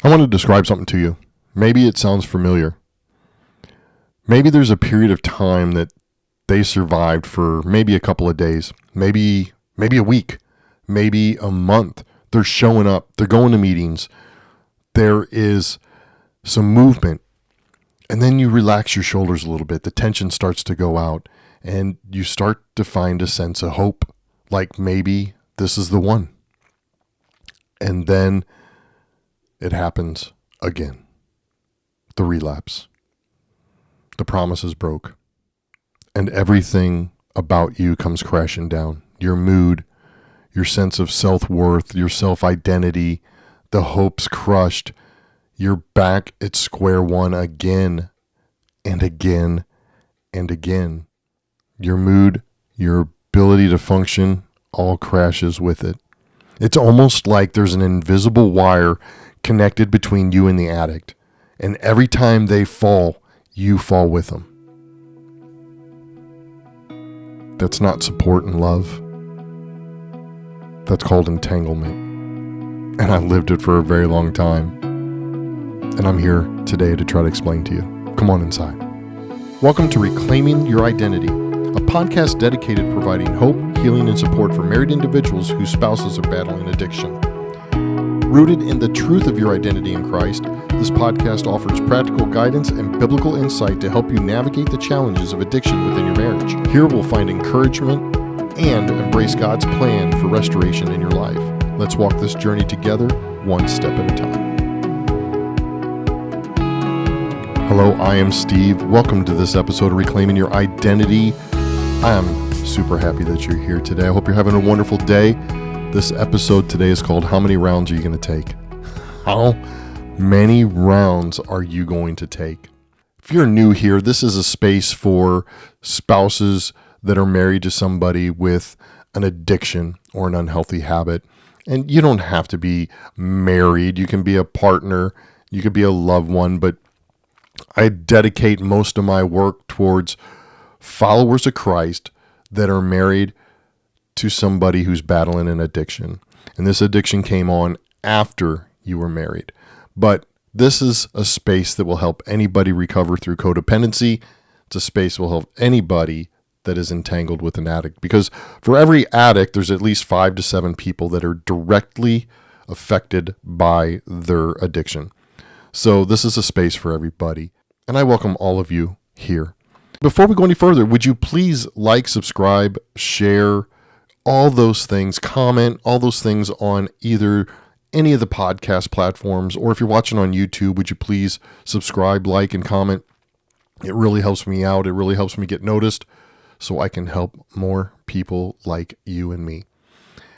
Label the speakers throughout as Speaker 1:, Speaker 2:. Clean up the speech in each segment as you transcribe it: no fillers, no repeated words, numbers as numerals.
Speaker 1: I want to describe something to you. Maybe it sounds familiar. Maybe there's a period of time that they survived for maybe a couple of days, maybe a week, maybe a month. They're showing up. They're going to meetings. There is some movement. And then you relax your shoulders a little bit. The tension starts to go out. And you start to find a sense of hope. Like maybe this is the one. And then it happens again. The relapse. The promise is broke. And everything about you comes crashing down. Your mood, your sense of self-worth, your self-identity, the hopes crushed. You're back at square one again and again and again. Your mood, your ability to function, all crashes with it. It's almost like there's an invisible wire connected between you and the addict. And every time they fall, you fall with them. That's not support and love. That's called entanglement. And I lived it for a very long time. And I'm here today to try to explain to you. Come on inside. Welcome to Reclaiming Your Identity, a podcast dedicated to providing hope, healing, and support for married individuals whose spouses are battling addiction. Rooted in the truth of your identity in Christ, this podcast offers practical guidance and biblical insight to help you navigate the challenges of addiction within your marriage. Here we'll find encouragement and embrace God's plan for restoration in your life. Let's walk this journey together, one step at a time. Hello, I am Steve. Welcome to this episode of Reclaiming Your Identity. I am super happy that you're here today. I hope you're having a wonderful day. This episode today is called How Many Rounds Are You Going to Take? How many rounds are you going to take? If you're new here, this is a space for spouses that are married to somebody with an addiction or an unhealthy habit. And you don't have to be married. You can be a partner. You could be a loved one. But I dedicate most of my work towards followers of Christ that are married to somebody who's battling an addiction. And this addiction came on after you were married. But this is a space that will help anybody recover through codependency. It's a space that will help anybody that is entangled with an addict. Because for every addict, there's at least 5 to 7 people that are directly affected by their addiction. So this is a space for everybody. And I welcome all of you here. Before we go any further, would you please like, subscribe, share, all those things, comment, all those things on either any of the podcast platforms, or if you're watching on YouTube, would you please subscribe, like, and comment? It really helps me out. It really helps me get noticed so I can help more people like you and me.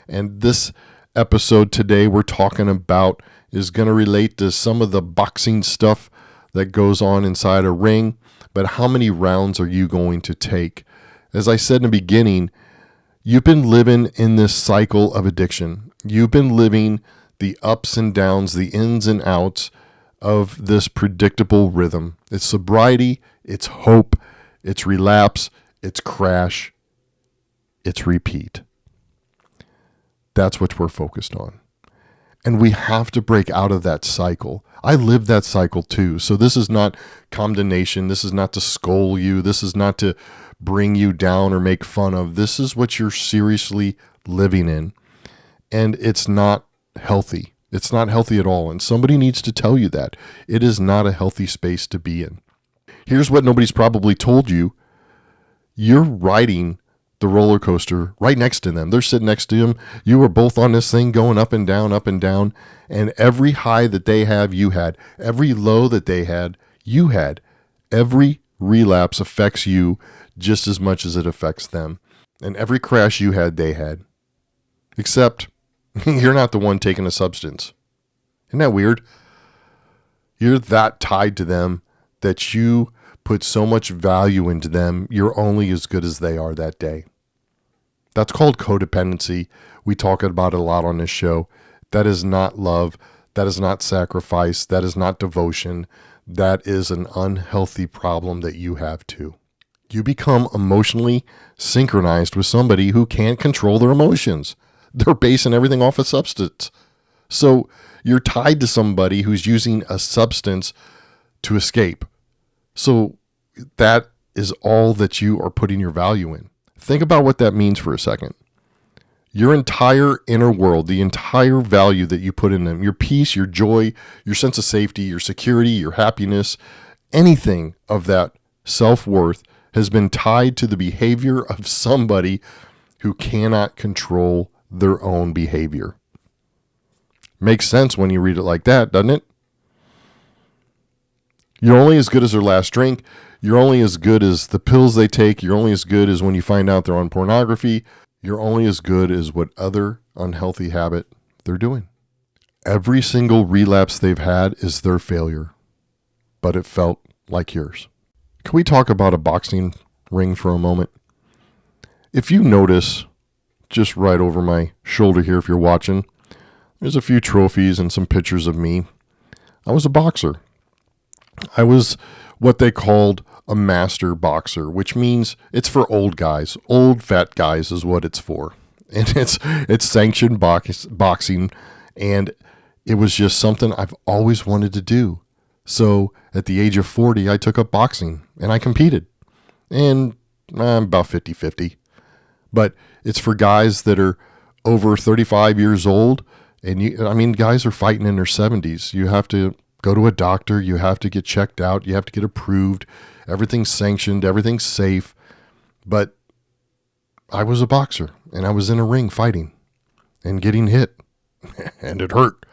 Speaker 1: And this episode today we're talking about is going to relate to some of the boxing stuff that goes on inside a ring, but how many rounds are you going to take? As I said in the beginning, you've been living in this cycle of addiction. You've been living the ups and downs, the ins and outs of this predictable rhythm. It's sobriety, it's hope, it's relapse, it's crash, it's repeat. That's what we're focused on. And we have to break out of that cycle. I live that cycle too. So this is not condemnation. This is not to scold you. This is not to bring you down or make fun of. This is what you're seriously living in. And it's not healthy. It's not healthy at all. And somebody needs to tell you that. It is not a healthy space to be in. Here's what nobody's probably told you. You're riding the roller coaster right next to them. They're sitting next to them. You were both on this thing going up and down, up and down. And every high that they have, you had. Every low that they had, you had. Every relapse affects you just as much as it affects them. And every crash you had, they had. Except you're not the one taking a substance. Isn't that weird? You're that tied to them that you put so much value into them, you're only as good as they are that day. That's called codependency. We talk about it a lot on this show. That is not love. That is not sacrifice. That is not devotion. That is an unhealthy problem that you have too. You become emotionally synchronized with somebody who can't control their emotions. They're basing everything off a substance. So You're tied to somebody who's using a substance to escape. So that is all that you are putting your value in. Think about what that means for a second. Your entire inner world, the entire value that you put in them, your peace, your joy, your sense of safety, your security, your happiness, anything of that self-worth has been tied to the behavior of somebody who cannot control their own behavior. Makes sense when you read it like that, doesn't it? You're only as good as their last drink. You're only as good as the pills they take. You're only as good as when you find out they're on pornography. You're only as good as what other unhealthy habit they're doing. Every single relapse they've had is their failure, but it felt like yours. Can we talk about a boxing ring for a moment? If you notice, just right over my shoulder here, if you're watching, there's a few trophies and some pictures of me. I was a boxer. I was what they called a master boxer, which means it's for old guys. Old fat guys is what it's for. And it's sanctioned boxing, and it was just something I've always wanted to do. So at the age of 40, I took up boxing and I competed. And I'm about 50-50. But it's for guys that are over 35 years old. And guys are fighting in their 70s. You have to go to a doctor. You have to get checked out. You have to get approved. Everything's sanctioned. Everything's safe. But I was a boxer, and I was in a ring fighting and getting hit, and it hurt.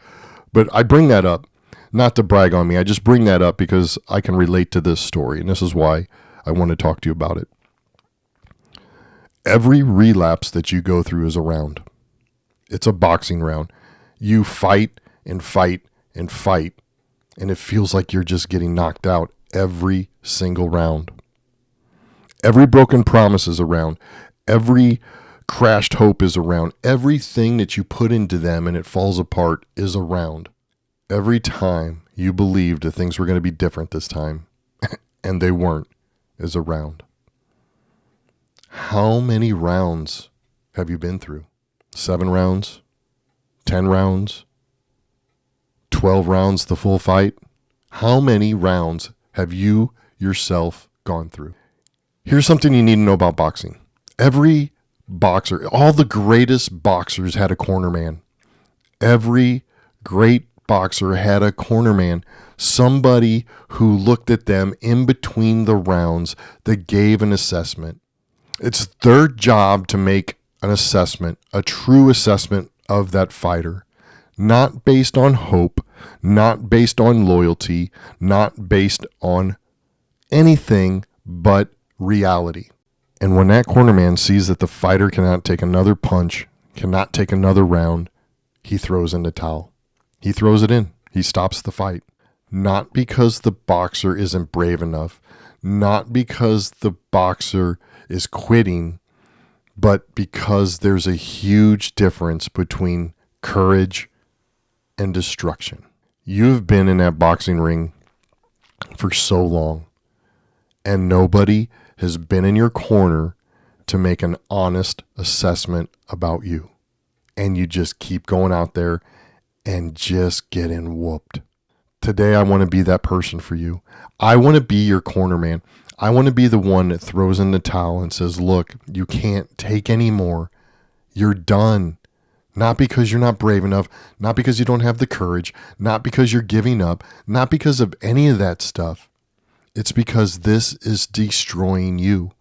Speaker 1: But I bring that up, not to brag on me. I just bring that up because I can relate to this story, and this is why I want to talk to you about it. Every relapse that you go through is a round. It's a boxing round. You fight and fight and fight, and it feels like you're just getting knocked out every single round. Every broken promise is around. Every crashed hope is around. Everything that you put into them and it falls apart is around. Every time you believed that things were going to be different this time, and they weren't, is around. How many rounds have you been through? 7 rounds? 10 rounds? 12 rounds, the full fight? How many rounds have you yourself gone through? Here's something you need to know about boxing. Every boxer, all the greatest boxers had a cornerman. Every great boxer had a cornerman. Somebody who looked at them in between the rounds that gave an assessment. It's their job to make an assessment, a true assessment of that fighter. Not based on hope, not based on loyalty, not based on anything but reality. And when that cornerman sees that the fighter cannot take another punch, cannot take another round, he throws in the towel. He throws it in. He stops the fight. Not because the boxer isn't brave enough, not because the boxer is quitting, but because there's a huge difference between courage and destruction. You've been in that boxing ring for so long, and nobody has been in your corner to make an honest assessment about you. And you just keep going out there and just getting whooped. Today, I want to be that person for you. I want to be your cornerman. I want to be the one that throws in the towel and says, look, you can't take any more. You're done. Not because you're not brave enough, not because you don't have the courage, not because you're giving up, not because of any of that stuff. It's because this is destroying you.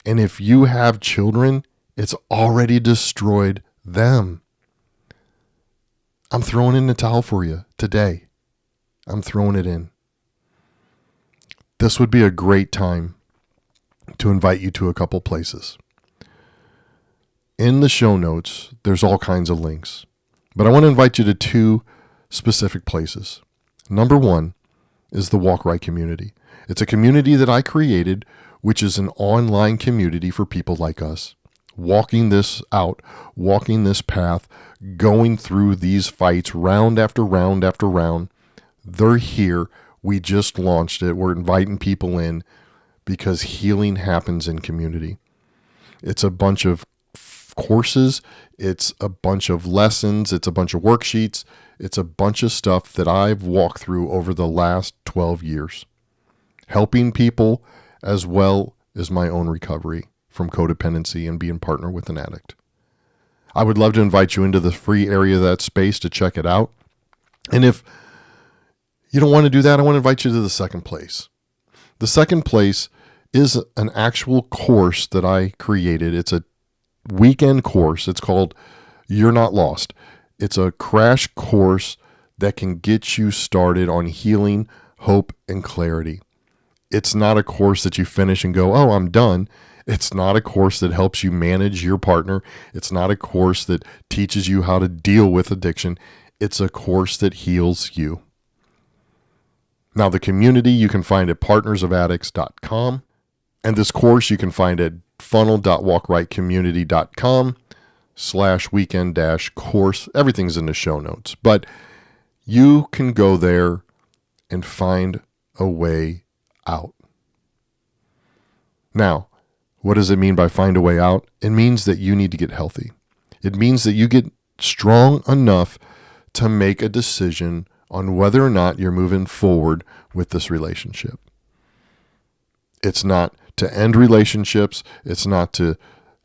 Speaker 1: And if you have children, it's already destroyed them. I'm throwing in the towel for you today. I'm throwing it in. This would be a great time to invite you to a couple places. In the show notes, there's all kinds of links. But I want to invite you to 2 specific places. Number 1 is the Walk Right community. It's a community that I created, which is an online community for people like us, walking this out, walking this path, going through these fights round after round after round. They're here. We just launched it. We're inviting people in because healing happens in community. It's a bunch of courses. It's a bunch of lessons. It's a bunch of worksheets. It's a bunch of stuff that I've walked through over the last 12 years, helping people as well as my own recovery from codependency and being partner with an addict. I would love to invite you into the free area of that space to check it out. And if you don't want to do that, I want to invite you to the second place. The second place is an actual course that I created. It's a weekend course. It's called You're Not Lost. It's a crash course that can get you started on healing, hope, and clarity. It's not a course that you finish and go, oh, I'm done. It's not a course that helps you manage your partner. It's not a course that teaches you how to deal with addiction. It's a course that heals you. Now, the community you can find at partnersofaddicts.com. And this course you can find at funnel.walkrightcommunity.com/weekend-course. Everything's in the show notes. But you can go there and find a way out. Now, what does it mean by find a way out? It means that you need to get healthy. It means that you get strong enough to make a decision on whether or not you're moving forward with this relationship. It's not to end relationships. It's not to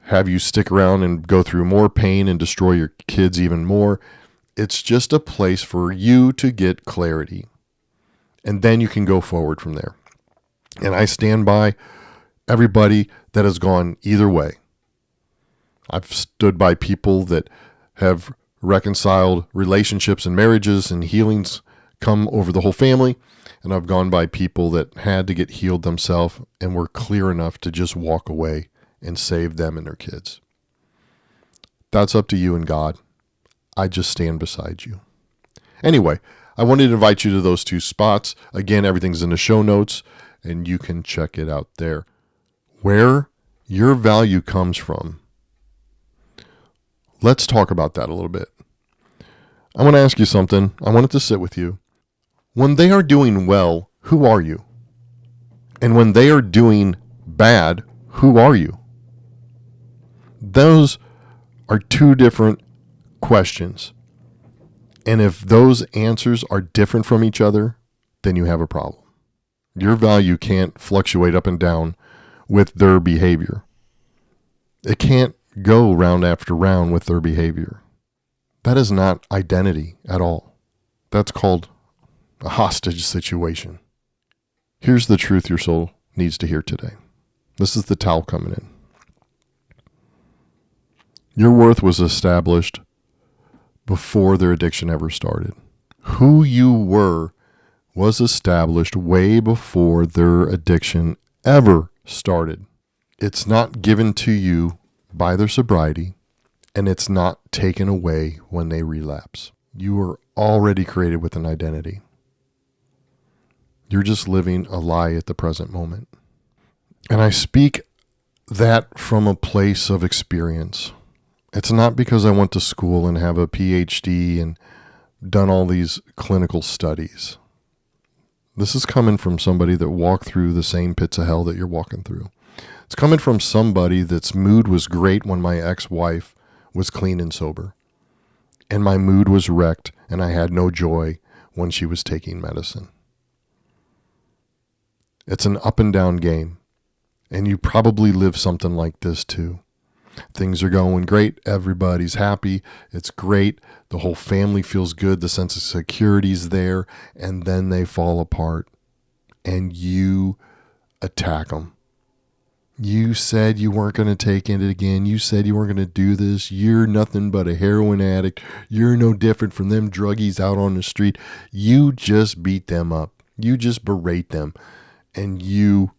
Speaker 1: have you stick around and go through more pain and destroy your kids even more. It's just a place for you to get clarity. And then you can go forward from there. And I stand by everybody that has gone either way. I've stood by people that have reconciled relationships and marriages and healings come over the whole family. And I've gone by people that had to get healed themselves and were clear enough to just walk away and save them and their kids. That's up to you and God. I just stand beside you. Anyway, I wanted to invite you to those two spots. Again, everything's in the show notes, and you can check it out there. Where your value comes from. Let's talk about that a little bit. I want to ask you something. I want it to sit with you. When they are doing well, who are you? And when they are doing bad, who are you? Those are two different questions. And if those answers are different from each other, then you have a problem. Your value can't fluctuate up and down with their behavior. It can't go round after round with their behavior. That is not identity at all. That's called a hostage situation. Here's the truth your soul needs to hear today. This is the towel coming in. Your worth was established before their addiction ever started. Who you were was established way before their addiction ever started. It's not given to you by their sobriety, and it's not taken away when they relapse. You are already created with an identity. You're just living a lie at the present moment. And I speak that from a place of experience. It's not because I went to school and have a PhD and done all these clinical studies. This is coming from somebody that walked through the same pits of hell that you're walking through. It's coming from somebody that's mood was great when my ex-wife was clean and sober. And my mood was wrecked and I had no joy when she was taking medicine. It's an up and down game. And you probably live something like this too. Things are going great. Everybody's happy. It's great. The whole family feels good. The sense of security's there. And then they fall apart. And you attack them. You said you weren't going to take it again. You said you weren't going to do this. You're nothing but a heroin addict. You're no different from them druggies out on the street. You just beat them up. You just berate them. And you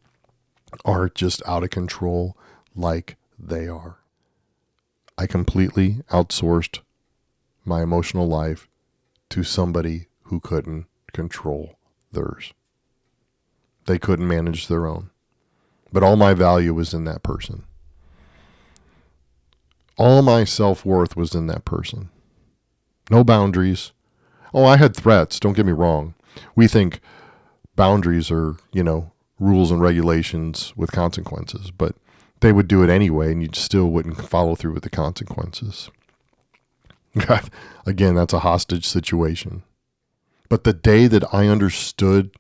Speaker 1: are just out of control like they are. I completely outsourced my emotional life to somebody who couldn't control theirs. They couldn't manage their own. But all my value was in that person. All my self-worth was in that person. No boundaries. Oh, I had threats. Don't get me wrong. We think boundaries are, rules and regulations with consequences. But they would do it anyway, and you still wouldn't follow through with the consequences. God, again, that's a hostage situation. But the day that I understood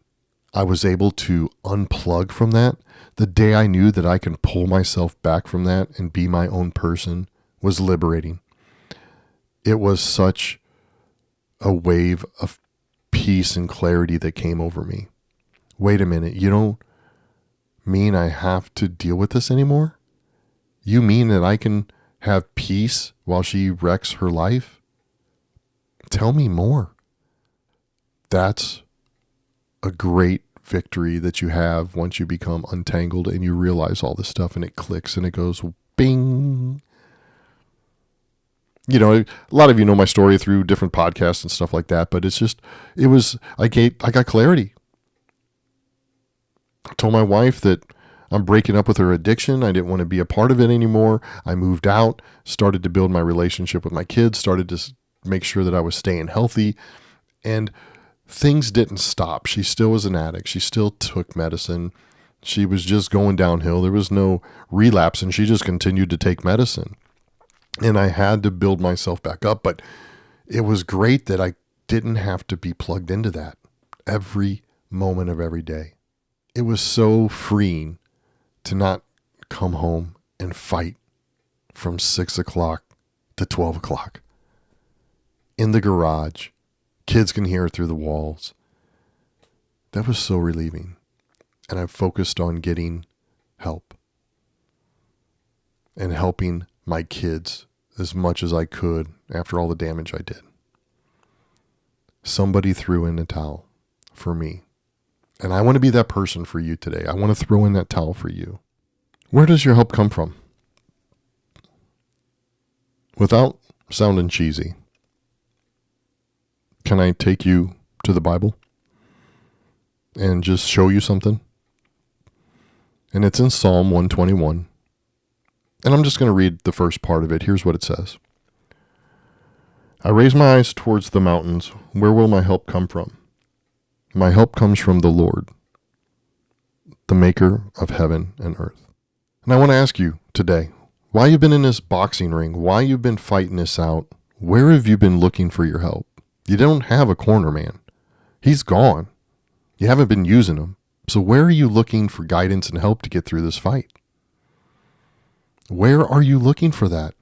Speaker 1: I was able to unplug from that, the day I knew that I can pull myself back from that and be my own person, was liberating. It was such a wave of peace and clarity that came over me. Wait a minute, you don't mean I have to deal with this anymore? You mean that I can have peace while she wrecks her life? Tell me more. That's a great victory that you have once you become untangled and you realize all this stuff, and it clicks and it goes bing. You know, a lot of you know my story through different podcasts and stuff like that, but I got clarity. I told my wife that I'm breaking up with her addiction. I didn't want to be a part of it anymore. I moved out, started to build my relationship with my kids, started to make sure that I was staying healthy, and things didn't stop. She still was an addict. She still took medicine. She was just going downhill. There was no relapse, and she just continued to take medicine. And I had to build myself back up, but it was great that I didn't have to be plugged into that every moment of every day. It was so freeing to not come home and fight from 6 o'clock to 12 o'clock in the garage. Kids can hear it through the walls. That was so relieving. And I focused on getting help and helping my kids as much as I could after all the damage I did. Somebody threw in a towel for me. And I want to be that person for you today. I want to throw in that towel for you. Where does your help come from? Without sounding cheesy, can I take you to the Bible and just show you something? And it's in Psalm 121. And I'm just going to read the first part of it. Here's what it says. I raise my eyes towards the mountains. Where will my help come from? My help comes from the Lord, the maker of heaven and earth. And I want to ask you today, why you've been in this boxing ring, why you've been fighting this out, where have you been looking for your help? You don't have a cornerman. He's gone. You haven't been using him. So where are you looking for guidance and help to get through this fight? Where are you looking for that?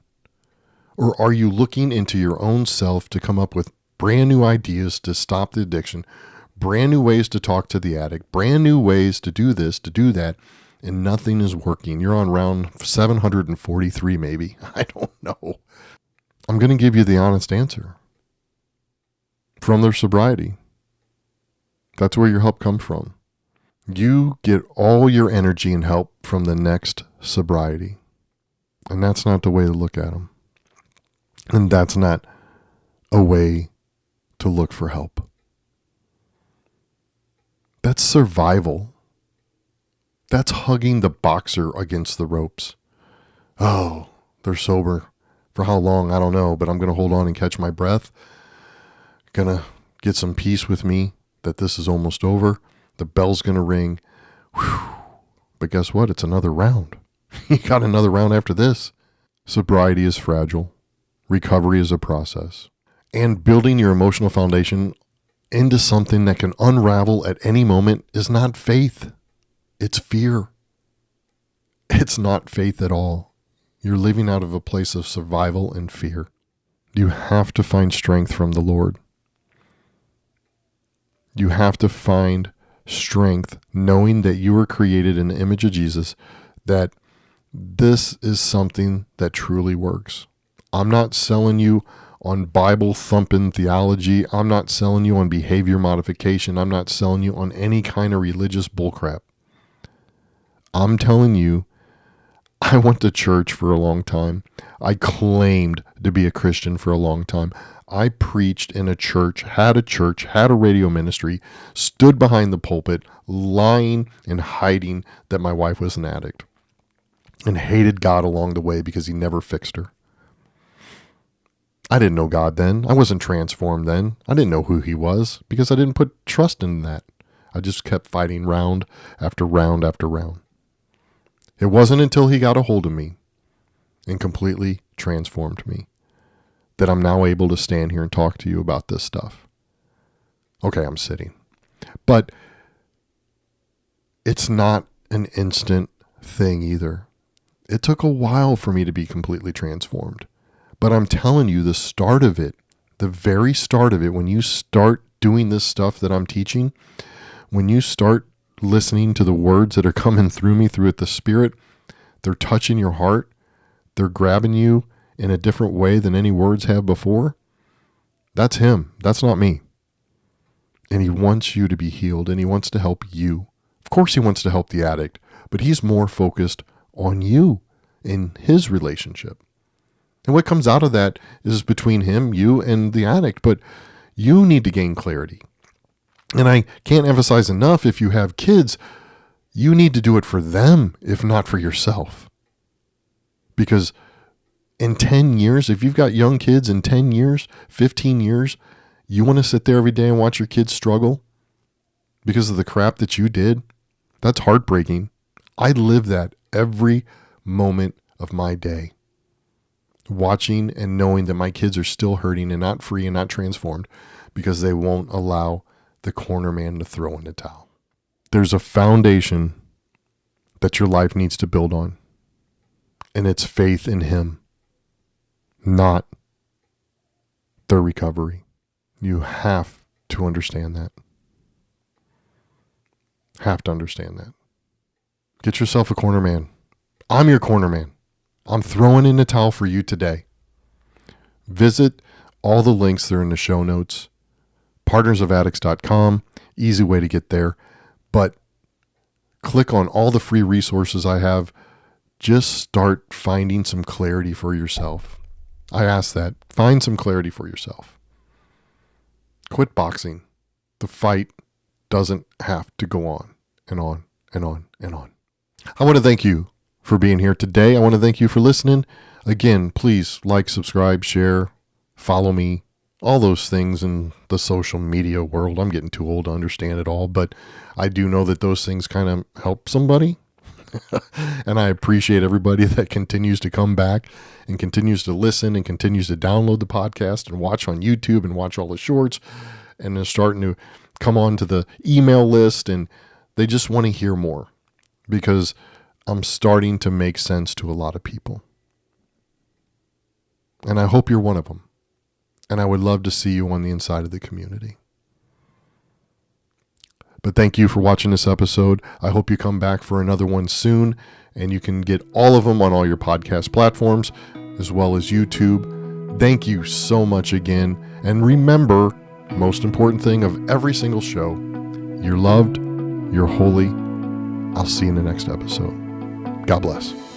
Speaker 1: Or are you looking into your own self to come up with brand new ideas to stop the addiction, brand new ways to talk to the addict, brand new ways to do this, to do that, and nothing is working? You're on round 743 maybe. I don't know. I'm going to give you the honest answer. From their sobriety. That's where your help comes from. You get all your energy and help from the next sobriety. And that's not the way to look at them. And that's not a way to look for help. That's survival. That's hugging the boxer against the ropes. Oh, they're sober. For how long? I don't know, but I'm going to hold on and catch my breath. Going to get some peace with me that this is almost over. The bell's going to ring. Whew. But guess what? It's another round. You got another round after this. Sobriety is fragile. Recovery is a process. And building your emotional foundation into something that can unravel at any moment is not faith. It's fear. It's not faith at all. You're living out of a place of survival and fear. You have to find strength from the Lord. You have to find strength knowing that you were created in the image of Jesus, that this is something that truly works. I'm not selling you on Bible thumping theology. I'm not selling you on behavior modification. I'm not selling you on any kind of religious bullcrap. I'm telling you, I went to church for a long time. I claimed to be a Christian for a long time. I preached in a church, had a radio ministry, stood behind the pulpit, lying and hiding that my wife was an addict, and hated God along the way because he never fixed her. I didn't know God then. I wasn't transformed then. I didn't know who he was because I didn't put trust in that. I just kept fighting round after round after round. It wasn't until he got a hold of me and completely transformed me that I'm now able to stand here and talk to you about this stuff. Okay, I'm sitting. But it's not an instant thing either. It took a while for me to be completely transformed. But I'm telling you, the start of it, the very start of it, when you start doing this stuff that I'm teaching, when you start listening to the words that are coming through me, through it, the Spirit, they're touching your heart. They're grabbing you in a different way than any words have before. That's him. That's not me. And he wants you to be healed, and he wants to help you. Of course he wants to help the addict, but he's more focused on you in his relationship. And what comes out of that is between him, you, and the addict. But you need to gain clarity. And I can't emphasize enough, if you have kids, you need to do it for them, if not for yourself. Because in 10 years, if you've got young kids in 10 years, 15 years, you want to sit there every day and watch your kids struggle because of the crap that you did? That's heartbreaking. I live that every moment of my day. Watching and knowing that my kids are still hurting and not free and not transformed because they won't allow the cornerman to throw in the towel. There's a foundation that your life needs to build on, and it's faith in him, not their recovery. You have to understand that. Have to understand that. Get yourself a cornerman. I'm your cornerman. I'm throwing in the towel for you today. Visit all the links that are in the show notes. partnersofaddicts.com. Easy way to get there. But click on all the free resources I have. Just start finding some clarity for yourself. I ask that. Find some clarity for yourself. Quit boxing. The fight doesn't have to go on and on and on and on. I want to thank you for being here today. I want to thank you for listening. Again, please like, subscribe, share, follow me, all those things in the social media world. I'm getting too old to understand it all, but I do know that those things kind of help somebody. And I appreciate everybody that continues to come back and continues to listen and continues to download the podcast and watch on YouTube and watch all the shorts, and they're starting to come on to the email list, and they just want to hear more because I'm starting to make sense to a lot of people. And I hope you're one of them. And I would love to see you on the inside of the community. But thank you for watching this episode. I hope you come back for another one soon, and you can get all of them on all your podcast platforms as well as YouTube. Thank you so much again. And remember, most important thing of every single show, you're loved, you're holy. I'll see you in the next episode. God bless.